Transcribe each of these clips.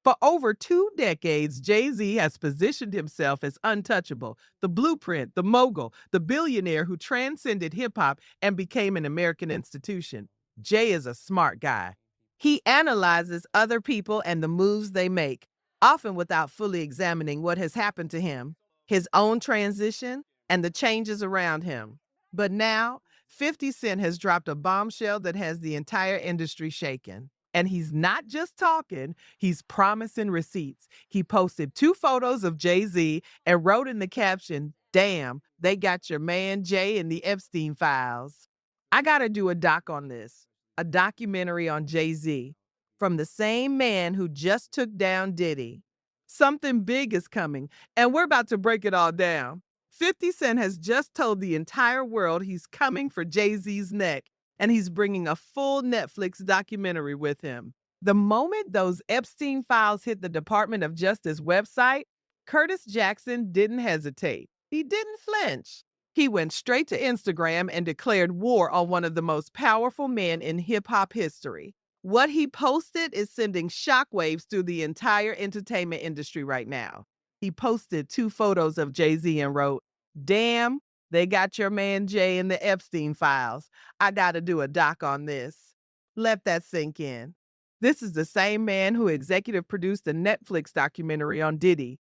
For over 2 decades, Jay-Z has positioned himself as untouchable, the blueprint, the mogul, the billionaire who transcended hip hop and became an American institution. Jay is a smart guy. He analyzes other people and the moves they make, often without fully examining what has happened to him, his own transition, and the changes around him. But now, 50 Cent has dropped a bombshell that has the entire industry shaken. And he's not just talking, he's promising receipts. He posted 2 photos of Jay-Z and wrote in the caption, "Damn, they got your man Jay in the Epstein files." I gotta do a doc on this, a documentary on Jay-Z, from the same man who just took down Diddy. Something big is coming, and we're about to break it all down. 50 Cent has just told the entire world he's coming for Jay-Z's neck, and he's bringing a full Netflix documentary with him. The moment those Epstein files hit the Department of Justice website, Curtis Jackson didn't hesitate. He didn't flinch. He went straight to Instagram and declared war on one of the most powerful men in hip hop history. What he posted is sending shockwaves through the entire entertainment industry right now. He posted 2 photos of Jay-Z and wrote, "Damn, they got your man Jay in the Epstein files. I gotta do a doc on this." Let that sink in. This is the same man who executive produced the Netflix documentary on Diddy,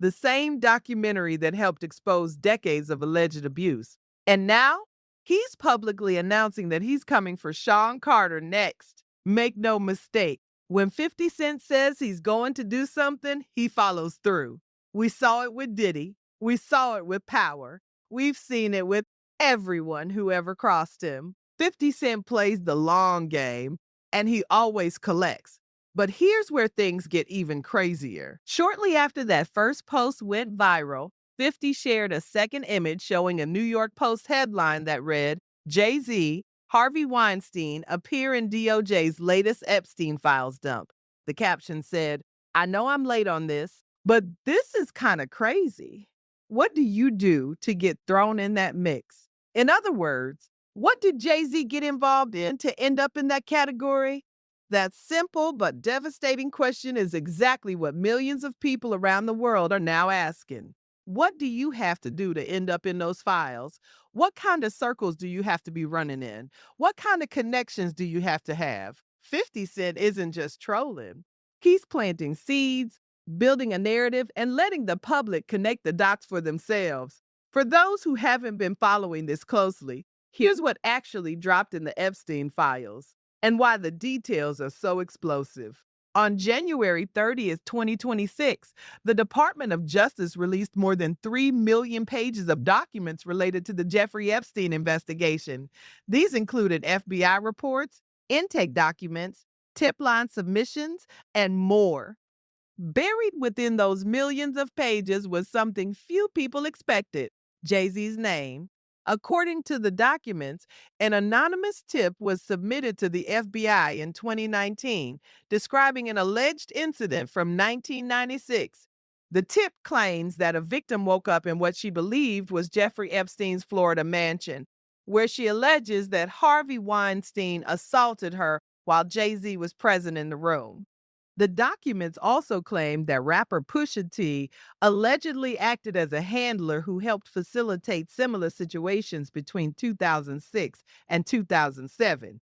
the same documentary that helped expose decades of alleged abuse. And now, he's publicly announcing that he's coming for Sean Carter next. Make no mistake, when 50 Cent says he's going to do something, he follows through. We saw it with Diddy. We saw it with Power. We've seen it with everyone who ever crossed him. 50 Cent plays the long game, and he always collects. But here's where things get even crazier. Shortly after that first post went viral, 50 shared a second image showing a New York Post headline that read, "Jay-Z, Harvey Weinstein appear in DOJ's latest Epstein files dump." The caption said, "I know I'm late on this, but this is kind of crazy." What do you do to get thrown in that mix? In other words, what did Jay-Z get involved in to end up in that category? That simple but devastating question is exactly what millions of people around the world are now asking. What do you have to do to end up in those files? What kind of circles do you have to be running in? What kind of connections do you have to have? 50 Cent isn't just trolling. He's planting seeds, building a narrative, and letting the public connect the dots for themselves. For those who haven't been following this closely, here's what actually dropped in the Epstein files and why the details are so explosive. On January 30th, 2026, the Department of Justice released more than 3 million pages of documents related to the Jeffrey Epstein investigation. These included FBI reports, intake documents, tip line submissions, and more. Buried within those millions of pages was something few people expected: Jay-Z's name. According to the documents, an anonymous tip was submitted to the FBI in 2019 describing an alleged incident from 1996. The tip claims that a victim woke up in what she believed was Jeffrey Epstein's Florida mansion, where she alleges that Harvey Weinstein assaulted her while Jay-Z was present in the room. The documents also claim that rapper Pusha T allegedly acted as a handler who helped facilitate similar situations between 2006 and 2007.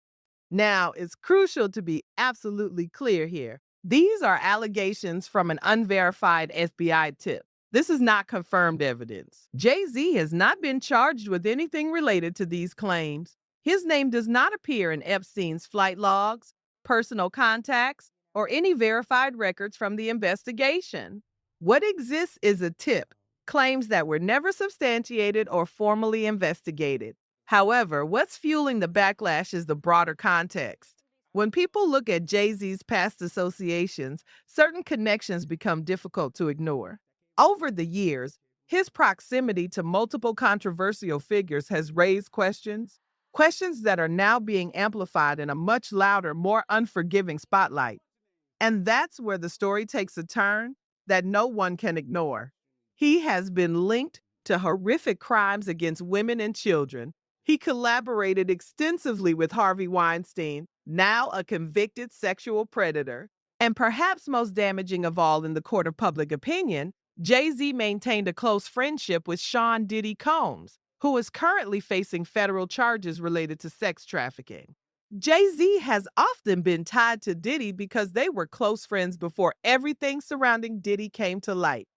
Now, it's crucial to be absolutely clear here. These are allegations from an unverified FBI tip. This is not confirmed evidence. Jay-Z has not been charged with anything related to these claims. His name does not appear in Epstein's flight logs, personal contacts, or any verified records from the investigation. What exists is a tip, claims that were never substantiated or formally investigated. However, what's fueling the backlash is the broader context. When people look at Jay-Z's past associations, certain connections become difficult to ignore. Over the years, his proximity to multiple controversial figures has raised questions that are now being amplified in a much louder, more unforgiving spotlight. And that's where the story takes a turn that no one can ignore. He has been linked to horrific crimes against women and children. He collaborated extensively with Harvey Weinstein, now a convicted sexual predator. And perhaps most damaging of all in the court of public opinion, Jay Z maintained a close friendship with Sean Diddy Combs, who is currently facing federal charges related to sex trafficking. Jay Z has often been tied to Diddy because they were close friends before everything surrounding Diddy came to light.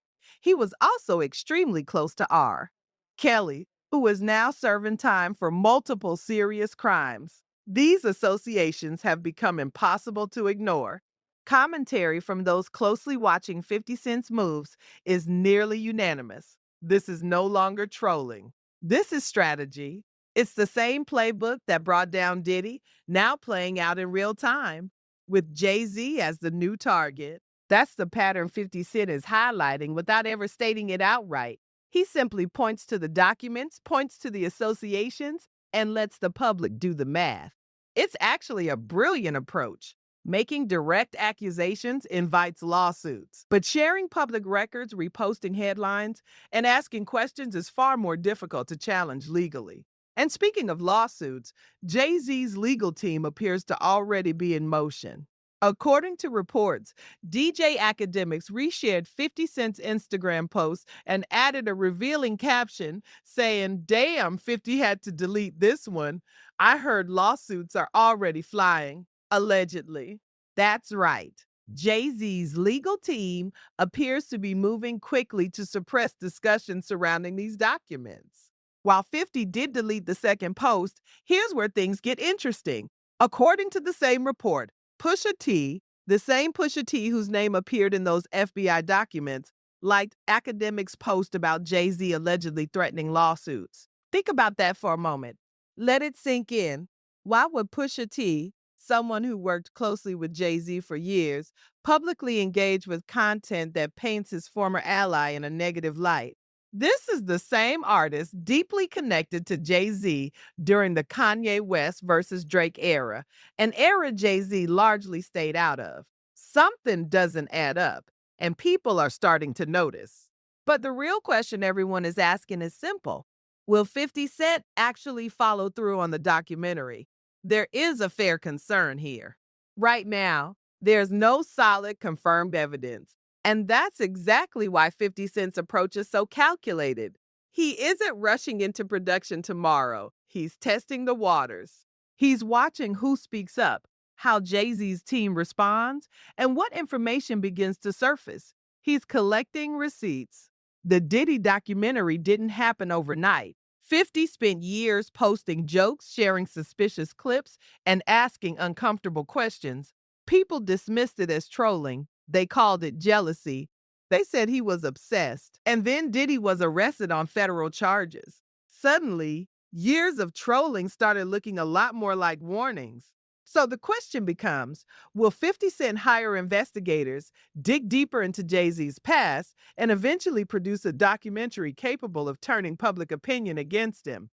He was also extremely close to R. Kelly, who is now serving time for multiple serious crimes. These associations have become impossible to ignore. Commentary from those closely watching 50 Cent's moves is nearly unanimous. This is no longer trolling. This is strategy. It's the same playbook that brought down Diddy, now playing out in real time, with Jay Z as the new target. That's the pattern 50 Cent is highlighting without ever stating it outright. He simply points to the documents, points to the associations, and lets the public do the math. It's actually a brilliant approach. Making direct accusations invites lawsuits, but sharing public records, reposting headlines, and asking questions is far more difficult to challenge legally. And speaking of lawsuits, Jay Z's legal team appears to already be in motion. According to reports, DJ Academics reshared 50 Cent's Instagram post and added a revealing caption saying, "Damn, 50 had to delete this one. I heard lawsuits are already flying." Allegedly. That's right. Jay Z's legal team appears to be moving quickly to suppress discussion surrounding these documents. While 50 did delete the second post, here's where things get interesting. According to the same report, Pusha T, the same Pusha T whose name appeared in those FBI documents, liked academics' post about Jay Z allegedly threatening lawsuits. Think about that for a moment. Let it sink in. Why would Pusha T, someone who worked closely with Jay Z for years, publicly engage with content that paints his former ally in a negative light? This is the same artist deeply connected to Jay Z during the Kanye West versus Drake era, an era Jay Z largely stayed out of. Something doesn't add up, and people are starting to notice. But the real question everyone is asking is simple. Will 50 Cent actually follow through on the documentary? There is a fair concern here. Right now, there's no solid confirmed evidence. And that's exactly why 50 Cent's approach is so calculated. He isn't rushing into production tomorrow. He's testing the waters. He's watching who speaks up, how Jay Z's team responds, and what information begins to surface. He's collecting receipts. The Diddy documentary didn't happen overnight. 50 spent years posting jokes, sharing suspicious clips, and asking uncomfortable questions. People dismissed it as trolling. They called it jealousy. They said he was obsessed. And then Diddy was arrested on federal charges. Suddenly, years of trolling started looking a lot more like warnings. So the question becomes, will 50 Cent hire investigators, dig deeper into Jay Z's past, and eventually produce a documentary capable of turning public opinion against him?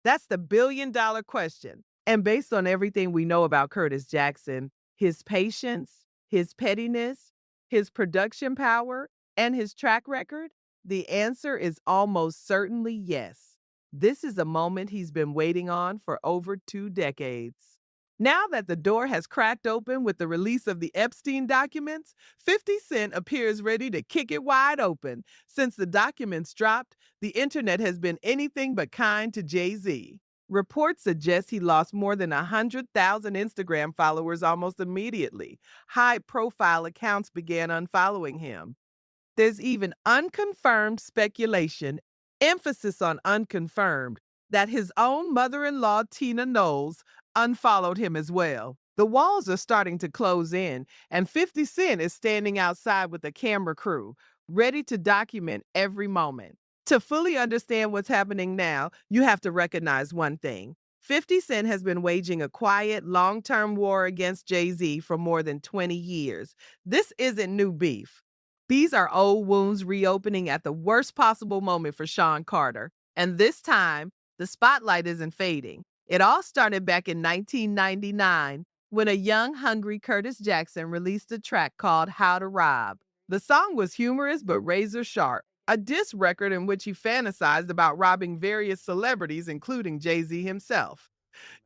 That's the billion-dollar question. And based on everything we know about Curtis Jackson, his patience, his pettiness, his production power, and his track record, the answer is almost certainly yes. This is a moment he's been waiting on for over 2 decades. Now that the door has cracked open with the release of the Epstein documents, 50 Cent appears ready to kick it wide open. Since the documents dropped, the internet has been anything but kind to Jay Z. Reports suggest he lost more than 100,000 Instagram followers almost immediately. High profile accounts began unfollowing him. There's even unconfirmed speculation, emphasis on unconfirmed, that his own mother in law, Tina Knowles, unfollowed him as well. The walls are starting to close in, and 50 Cent is standing outside with a camera crew, ready to document every moment. To fully understand what's happening now, you have to recognize one thing. 50 Cent has been waging a quiet, long term war against Jay Z for more than 20 years. This isn't new beef. These are old wounds reopening at the worst possible moment for Sean Carter. And this time, the spotlight isn't fading. It all started back in 1999 when a young, hungry Curtis Jackson released a track called How to Rob. The song was humorous but razor sharp, a diss record in which he fantasized about robbing various celebrities, including Jay Z himself.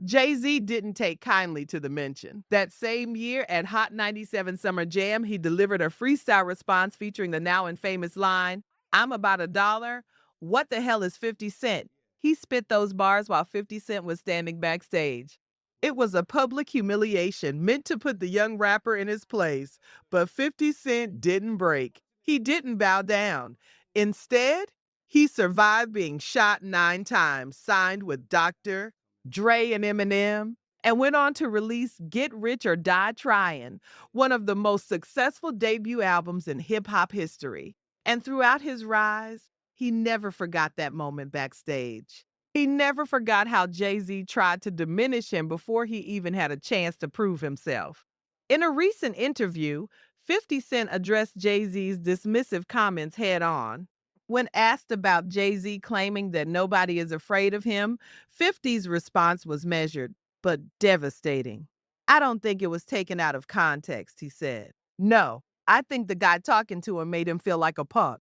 Jay Z didn't take kindly to the mention. That same year at Hot 97 Summer Jam, he delivered a freestyle response featuring the now infamous line, I'm about a dollar. What the hell is 50 Cent? He spit those bars while 50 Cent was standing backstage. It was a public humiliation meant to put the young rapper in his place, but 50 Cent didn't break. He didn't bow down. Instead, he survived being shot 9 times, signed with Dr. Dre and Eminem, and went on to release Get Rich or Die Tryin', one of the most successful debut albums in hip hop history. And throughout his rise, he never forgot that moment backstage. He never forgot how Jay Z tried to diminish him before he even had a chance to prove himself. In a recent interview, 50 Cent addressed Jay Z's dismissive comments head on. When asked about Jay Z claiming that nobody is afraid of him, 50's response was measured, but devastating. I don't think it was taken out of context, he said. No, I think the guy talking to him made him feel like a punk.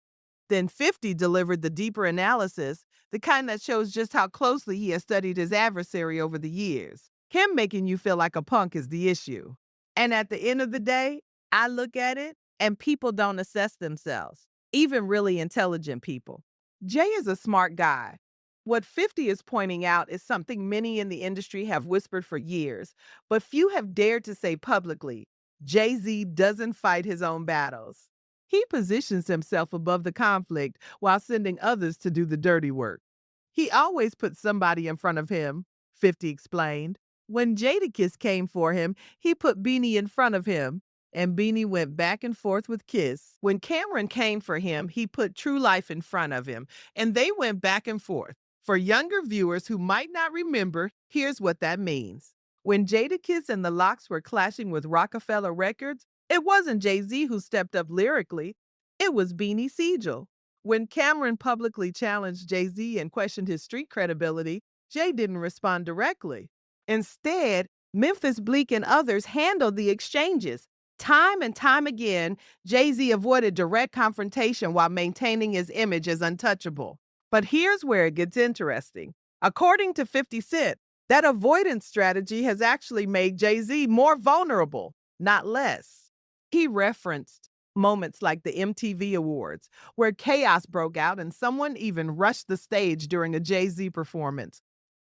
Then 50 delivered the deeper analysis, the kind that shows just how closely he has studied his adversary over the years. Him making you feel like a punk is the issue. And at the end of the day, I look at it and people don't assess themselves, even really intelligent people. Jay is a smart guy. What 50 is pointing out is something many in the industry have whispered for years, but few have dared to say publicly. Jay Z doesn't fight his own battles. He positions himself above the conflict while sending others to do the dirty work. He always puts somebody in front of him, 50 explained. When Jadakiss came for him, he put Beanie in front of him, and Beanie went back and forth with Kiss. When Cameron came for him, he put True Life in front of him, and they went back and forth. For younger viewers who might not remember, here's what that means. When Jadakiss and the Lox were clashing with Rockefeller Records, it wasn't Jay-Z who stepped up lyrically, it was Beanie Siegel. When Cameron publicly challenged Jay-Z and questioned his street credibility, Jay didn't respond directly. Instead, Memphis Bleak and others handled the exchanges. Time and time again, Jay-Z avoided direct confrontation while maintaining his image as untouchable. But here's where it gets interesting. According to 50 Cent, that avoidance strategy has actually made Jay-Z more vulnerable, not less. He referenced moments like the MTV Awards, where chaos broke out and someone even rushed the stage during a Jay-Z performance.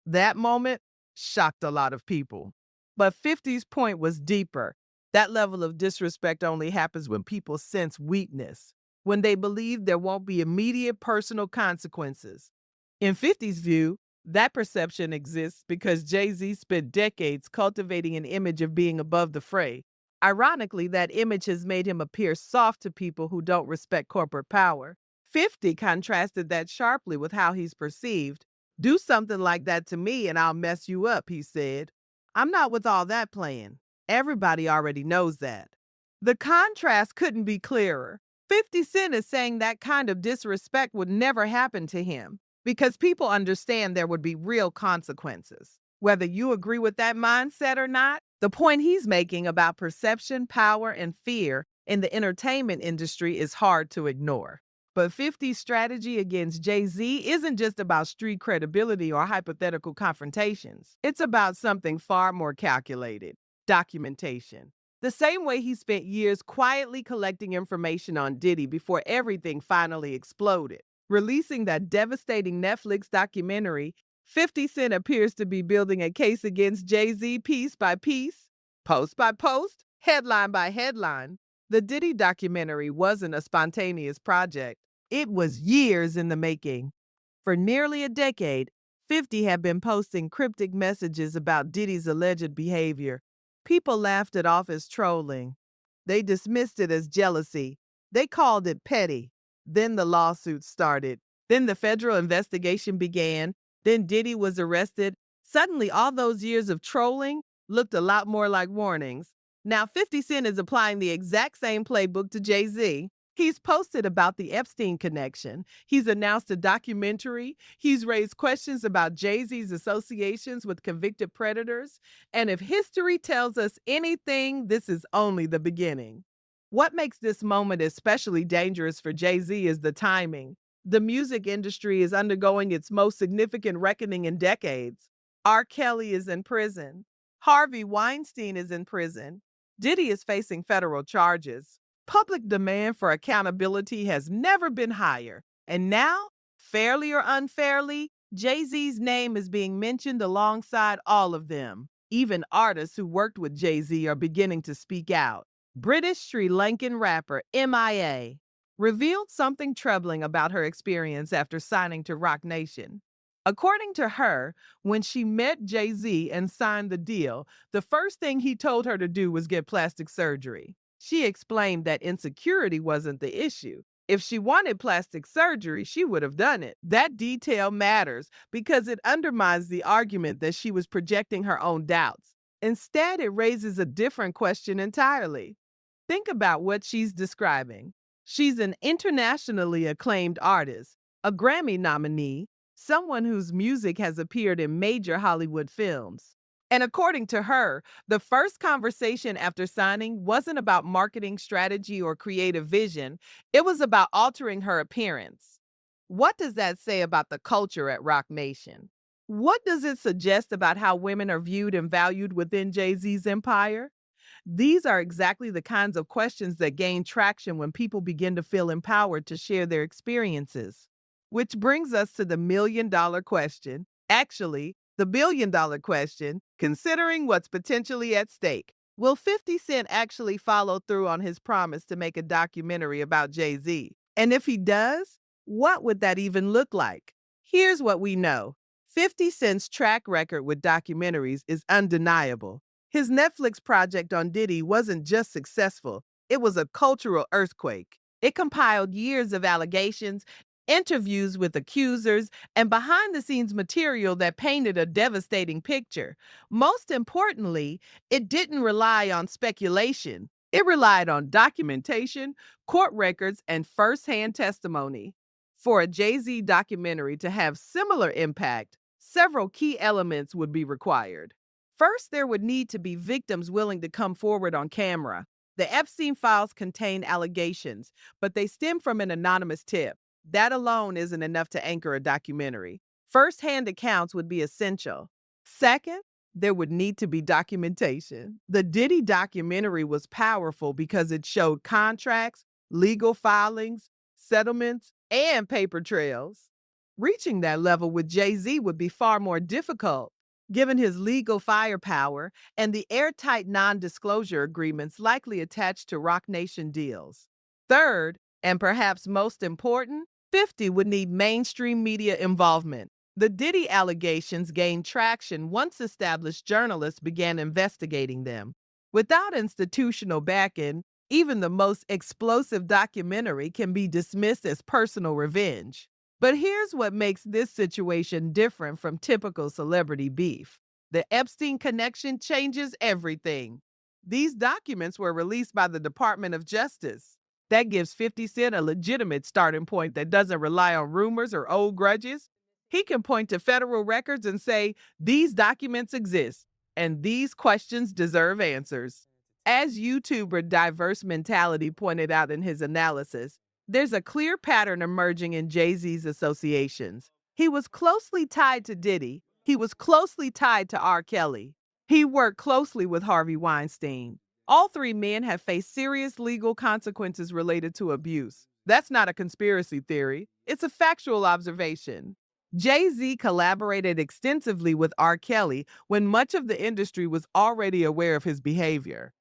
That moment shocked a lot of people. But 50's point was deeper. That level of disrespect only happens when people sense weakness, when they believe there won't be immediate personal consequences. In 50's view, that perception exists because Jay-Z spent decades cultivating an image of being above the fray. Ironically, that image has made him appear soft to people who don't respect corporate power. 50 contrasted that sharply with how he's perceived. Do something like that to me and I'll mess you up, he said. I'm not with all that playing. Everybody already knows that. The contrast couldn't be clearer. 50 Cent is saying that kind of disrespect would never happen to him because people understand there would be real consequences. Whether you agree with that mindset or not, the point he's making about perception, power, and fear in the entertainment industry is hard to ignore. But 50's strategy against Jay-Z isn't just about street credibility or hypothetical confrontations. It's about something far more calculated: documentation. The same way he spent years quietly collecting information on Diddy before everything finally exploded. Releasing that devastating Netflix documentary, 50 Cent appears to be building a case against Jay-Z piece by piece, post by post, headline by headline. The Diddy documentary wasn't a spontaneous project. It was years in the making. For nearly a decade, 50 had been posting cryptic messages about Diddy's alleged behavior. People laughed it off as trolling. They dismissed it as jealousy. They called it petty. Then the lawsuits started. Then the federal investigation began. Then Diddy was arrested. Suddenly, all those years of trolling looked a lot more like warnings. Now, 50 Cent is applying the exact same playbook to Jay-Z. He's posted about the Epstein connection. He's announced a documentary. He's raised questions about Jay-Z's associations with convicted predators. And if history tells us anything, this is only the beginning. What makes this moment especially dangerous for Jay-Z is the timing. The music industry is undergoing its most significant reckoning in decades. R. Kelly is in prison. Harvey Weinstein is in prison. Diddy is facing federal charges. Public demand for accountability has never been higher. And now, fairly or unfairly, Jay Z's name is being mentioned alongside all of them. Even artists who worked with Jay Z are beginning to speak out. British Sri Lankan rapper MIA revealed something troubling about her experience after signing to Roc Nation. According to her, when she met Jay Z and signed the deal, the first thing he told her to do was get plastic surgery. She explained that insecurity wasn't the issue. If she wanted plastic surgery, she would have done it. That detail matters because it undermines the argument that she was projecting her own doubts. Instead, it raises a different question entirely. Think about what she's describing. She's an internationally acclaimed artist, a Grammy nominee, someone whose music has appeared in major Hollywood films. And according to her, the first conversation after signing wasn't about marketing strategy or creative vision, it was about altering her appearance. What does that say about the culture at Roc Nation? What does it suggest about how women are viewed and valued within Jay Z's empire? These are exactly the kinds of questions that gain traction when people begin to feel empowered to share their experiences. Which brings us to the $1 million question. Actually, the $1 billion question, considering what's potentially at stake. Will 50 Cent actually follow through on his promise to make a documentary about Jay Z? And if he does, what would that even look like? Here's what we know: 50 Cent's track record with documentaries is undeniable. His Netflix project on Diddy wasn't just successful, it was a cultural earthquake. It compiled years of allegations, interviews with accusers, and behind the scenes material that painted a devastating picture. Most importantly, it didn't rely on speculation. It relied on documentation, court records, and firsthand testimony. For a Jay Z documentary to have similar impact, several key elements would be required. First, there would need to be victims willing to come forward on camera. The Epstein files contain allegations, but they stem from an anonymous tip. That alone isn't enough to anchor a documentary. First-hand accounts would be essential. Second, there would need to be documentation. The Diddy documentary was powerful because it showed contracts, legal filings, settlements, and paper trails. Reaching that level with Jay-Z would be far more difficult, given his legal firepower and the airtight non disclosure agreements likely attached to Roc Nation deals. Third, and perhaps most important, 50 would need mainstream media involvement. The Diddy allegations gained traction once established journalists began investigating them. Without institutional backing, even the most explosive documentary can be dismissed as personal revenge. But here's what makes this situation different from typical celebrity beef: the Epstein connection changes everything. These documents were released by the Department of Justice. That gives 50 Cent a legitimate starting point that doesn't rely on rumors or old grudges. He can point to federal records and say, these documents exist, and these questions deserve answers. As YouTuber Diverse Mentality pointed out in his analysis, there's a clear pattern emerging in Jay-Z's associations. He was closely tied to Diddy. He was closely tied to R. Kelly. He worked closely with Harvey Weinstein. All three men have faced serious legal consequences related to abuse. That's not a conspiracy theory, it's a factual observation. Jay-Z collaborated extensively with R. Kelly when much of the industry was already aware of his behavior.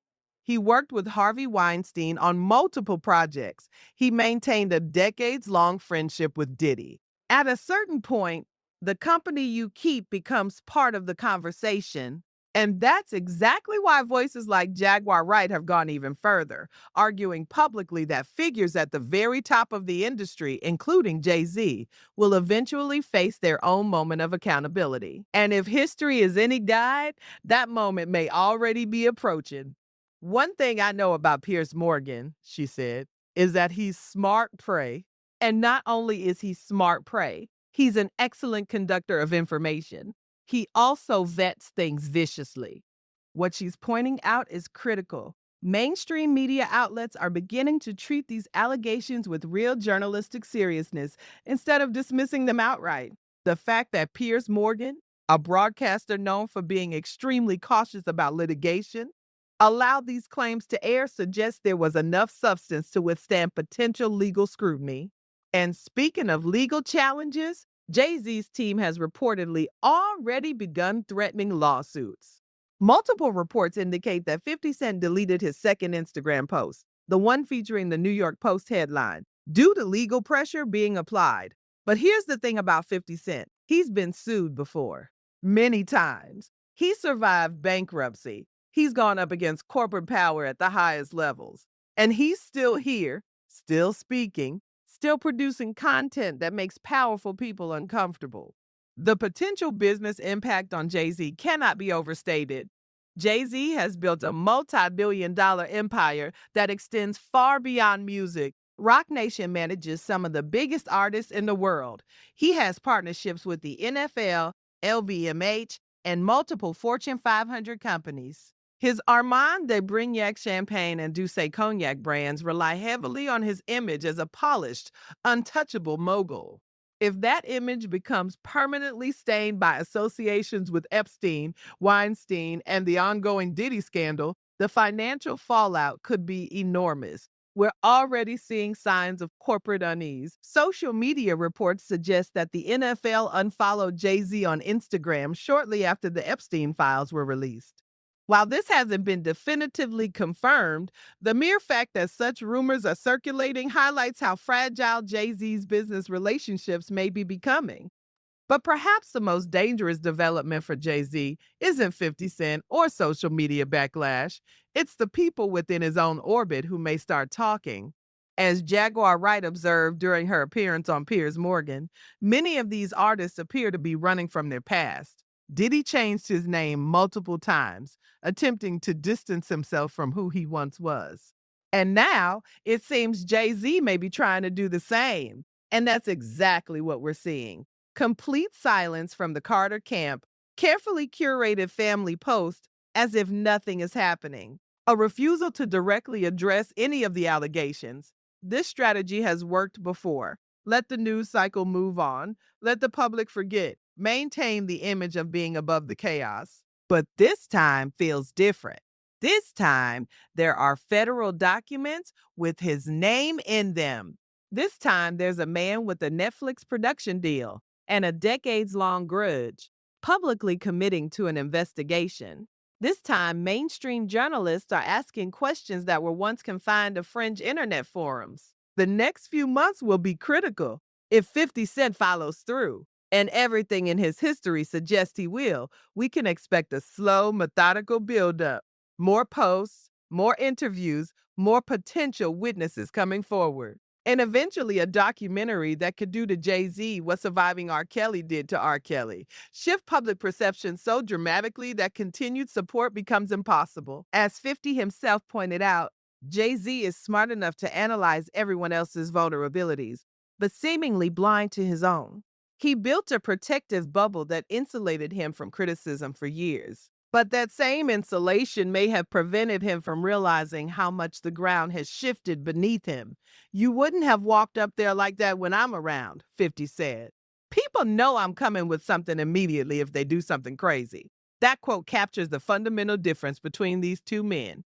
He worked with Harvey Weinstein on multiple projects. He maintained a decades-long friendship with Diddy. At a certain point, the company you keep becomes part of the conversation. And that's exactly why voices like Jaguar Wright have gone even further, arguing publicly that figures at the very top of the industry, including Jay-Z, will eventually face their own moment of accountability. And if history is any guide, that moment may already be approaching. One thing I know about Piers Morgan, she said, is that he's smart prey. And not only is he smart prey, he's an excellent conductor of information. He also vets things viciously. What she's pointing out is critical. Mainstream media outlets are beginning to treat these allegations with real journalistic seriousness instead of dismissing them outright. The fact that Piers Morgan, a broadcaster known for being extremely cautious about litigation, allowed these claims to air suggests there was enough substance to withstand potential legal scrutiny. And speaking of legal challenges, Jay Z's team has reportedly already begun threatening lawsuits. Multiple reports indicate that 50 Cent deleted his second Instagram post, the one featuring the New York Post headline, due to legal pressure being applied. But here's the thing about 50 Cent, he's been sued before, many times. He survived bankruptcy. He's gone up against corporate power at the highest levels. And he's still here, still speaking, still producing content that makes powerful people uncomfortable. The potential business impact on Jay-Z cannot be overstated. Jay-Z has built a multi-billion-dollar empire that extends far beyond music. Rock Nation manages some of the biggest artists in the world. He has partnerships with the NFL, LVMH, and multiple Fortune 500 companies. His Armand de Brignac champagne and Douce cognac brands rely heavily on his image as a polished, untouchable mogul. If that image becomes permanently stained by associations with Epstein, Weinstein, and the ongoing Diddy scandal, the financial fallout could be enormous. We're already seeing signs of corporate unease. Social media reports suggest that the NFL unfollowed Jay-Z on Instagram shortly after the Epstein files were released. While this hasn't been definitively confirmed, the mere fact that such rumors are circulating highlights how fragile Jay-Z's business relationships may be becoming. But perhaps the most dangerous development for Jay-Z isn't 50 Cent or social media backlash. It's the people within his own orbit who may start talking. As Jaguar Wright observed during her appearance on Piers Morgan, many of these artists appear to be running from their past. Diddy changed his name multiple times, attempting to distance himself from who he once was. And now it seems Jay-Z may be trying to do the same. And that's exactly what we're seeing. Complete silence from the Carter camp, carefully curated family posts as if nothing is happening, a refusal to directly address any of the allegations. This strategy has worked before. Let the news cycle move on, let the public forget, maintain the image of being above the chaos. But this time feels different. This time, there are federal documents with his name in them. This time, there's a man with a Netflix production deal and a decades long grudge, publicly committing to an investigation. This time, mainstream journalists are asking questions that were once confined to fringe internet forums. The next few months will be critical if 50 Cent follows through. And everything in his history suggests he will. We can expect a slow, methodical buildup. More posts, more interviews, more potential witnesses coming forward. And eventually a documentary that could do to Jay-Z what surviving R. Kelly did to R. Kelly. Shift public perception so dramatically that continued support becomes impossible. As 50 himself pointed out, Jay-Z is smart enough to analyze everyone else's vulnerabilities, but seemingly blind to his own. He built a protective bubble that insulated him from criticism for years. But that same insulation may have prevented him from realizing how much the ground has shifted beneath him. You wouldn't have walked up there like that when I'm around, 50 said. People know I'm coming with something immediately if they do something crazy. That quote captures the fundamental difference between these two men.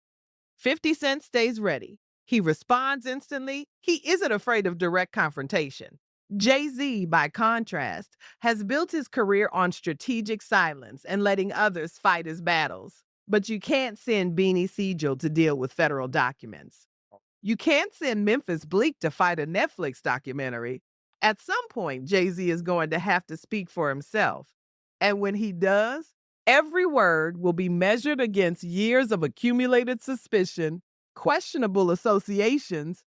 50 Cent stays ready. He responds instantly. He isn't afraid of direct confrontation. Jay-Z, by contrast, has built his career on strategic silence and letting others fight his battles. But you can't send Beanie Siegel to deal with federal documents. You can't send Memphis Bleak to fight a Netflix documentary. At some point, Jay-Z is going to have to speak for himself. And when he does, every word will be measured against years of accumulated suspicion, questionable associations,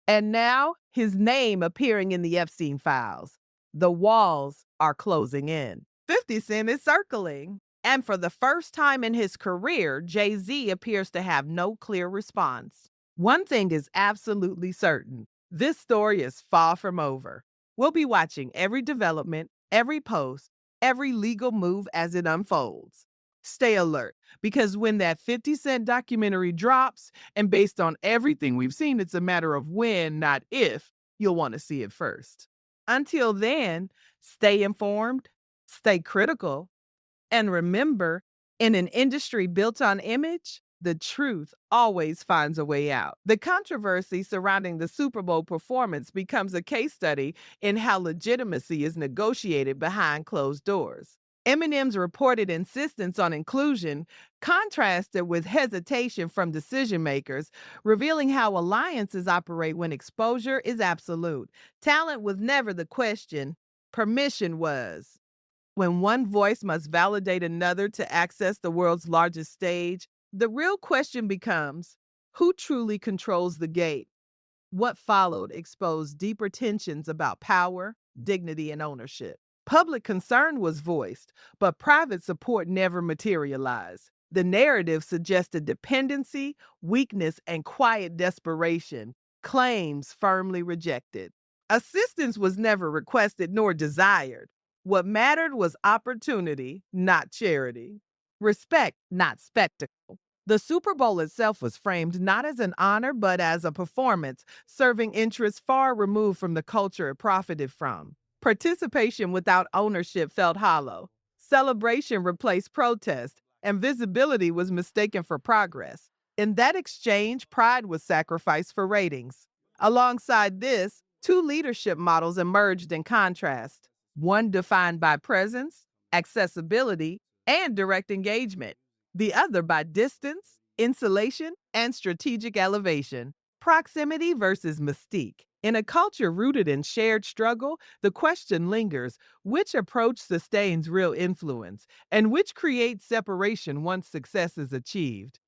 and now his name appearing in the Epstein files. The walls are closing in. 50 Cent is circling. And for the first time in his career, Jay-Z appears to have no clear response. One thing is absolutely certain. This story is far from over. We'll be watching every development, every post, every legal move as it unfolds. Stay alert, because when that 50 Cent documentary drops, and based on everything we've seen, it's a matter of when, not if, you'll want to see it first. Until then, stay informed, stay critical, And remember, in an industry built on image, the truth always finds a way out. The controversy surrounding the Super Bowl performance becomes a case study in how legitimacy is negotiated behind closed doors. Eminem's reported insistence on inclusion contrasted with hesitation from decision makers, revealing how alliances operate when exposure is absolute. Talent was never the question, permission was. When one voice must validate another to access the world's largest stage, the real question becomes who truly controls the gate? What followed exposed deeper tensions about power, dignity, and ownership. Public concern was voiced, but private support never materialized. The narrative suggested dependency, weakness, and quiet desperation, claims firmly rejected. Assistance was never requested nor desired. What mattered was opportunity, not charity. Respect, not spectacle. The Super Bowl itself was framed not as an honor, but as a performance, serving interests far removed from the culture it profited from. Participation without ownership felt hollow. Celebration replaced protest, and visibility was mistaken for progress. In that exchange, pride was sacrificed for ratings. Alongside this, two leadership models emerged in contrast, one defined by presence, accessibility, and direct engagement, the other by distance, insulation, and strategic elevation. Proximity versus mystique. In a culture rooted in shared struggle, the question lingers, which approach sustains real influence, and which creates separation once success is achieved?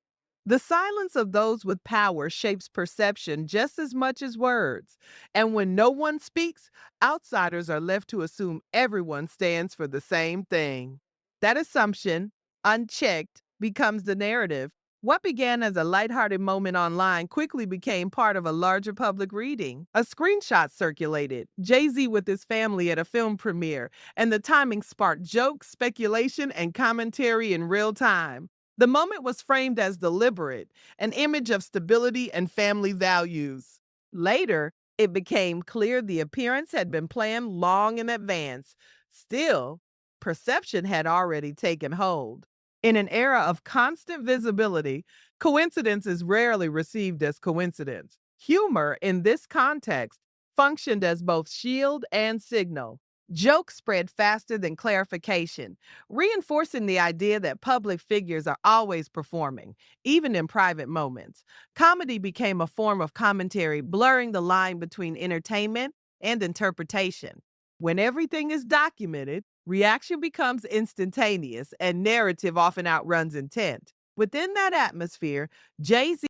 The silence of those with power shapes perception just as much as words. And when no one speaks, outsiders are left to assume everyone stands for the same thing. That assumption, unchecked, becomes the narrative. What began as a lighthearted moment online quickly became part of a larger public reading. A screenshot circulated, Jay-Z with his family at a film premiere, and the timing sparked jokes, speculation, and commentary in real time. The moment was framed as deliberate, an image of stability and family values. Later, it became clear the appearance had been planned long in advance. Still, perception had already taken hold. In an era of constant visibility, coincidence is rarely received as coincidence. Humor, in this context, functioned as both shield and signal. Jokes spread faster than clarification, reinforcing the idea that public figures are always performing, even in private moments. Comedy became a form of commentary, blurring the line between entertainment and interpretation. When everything is documented, reaction becomes instantaneous and narrative often outruns intent. Within that atmosphere, Jay Z